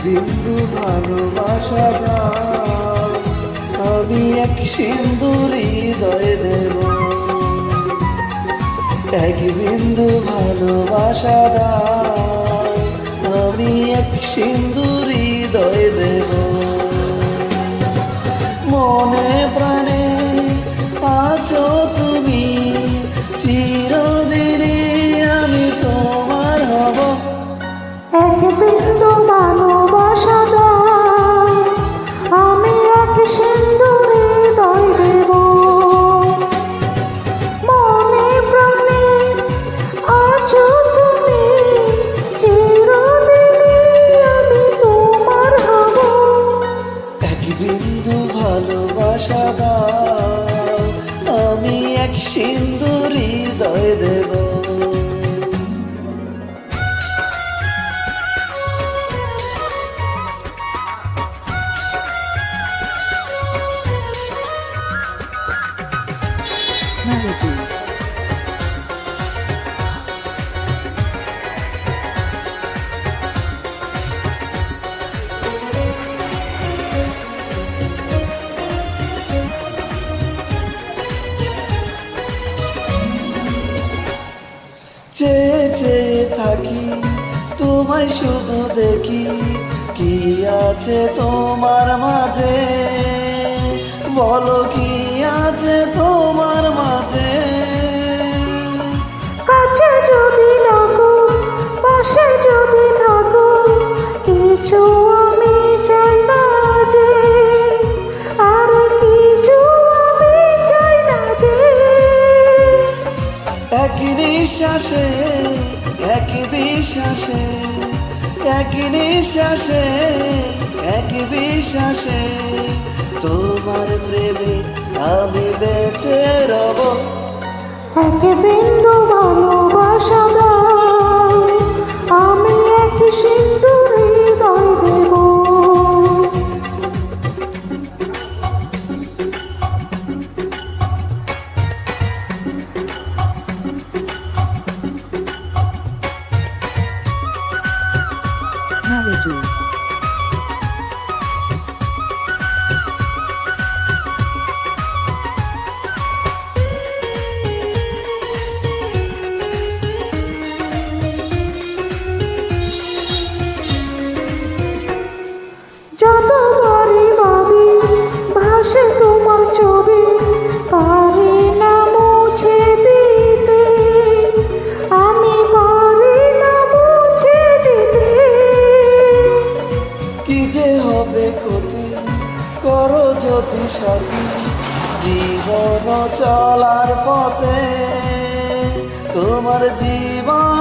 বিন্দু ভালোবাসা দাও, আমি এক সিন্দুর হৃদয় দেব। এক বিন্দু ভালোবাসা দাও, আমি এক সিন্দুর হৃদয় দেব। মনে প্রাণে আছো তুমি, চিরদিনই আমি তোমার হব। এক বিন্দু ভালোবাসা দাও, আমি এক সিন্দুর হৃদয় দেব। মনে প্রাণে আছো তুমি, চিরদিনই আমি তোমার হব। এক বিন্দু ভালোবাসা দাও, আমি এক সিন্দুর হৃদয় দেব। Melody. চেয়ে চেয়ে থাকি তোমায় শুধু দেখি, কি আছে তোমার মাঝে, বলো কি আছে তোমার মাঝে। কাছে যদি লাগো, পাশে যদি থাকো, কিছু আমি চাই না যে, আর কিছু আমি চাই না যে। এক নিঃশ্বাসে, এক বিশ্বাসে, এক নিঃশ্বাসে, এক বিশ্বাসে, তোমার প্রেমে আমি বেঁচে রব। এক বিন্দু ভালোবাসা দাও, আমি এক সিন্দুর হৃদয় দেব। Melody. যতবারই ভাবি ভাসে তোমার ছবি, পারি না মুছে দিতে, আমি পারি না মুছে দিতে। কি যে হবে ক্ষতি, করো যদি সাথী, জীবন চলার পথে তোমার জীবন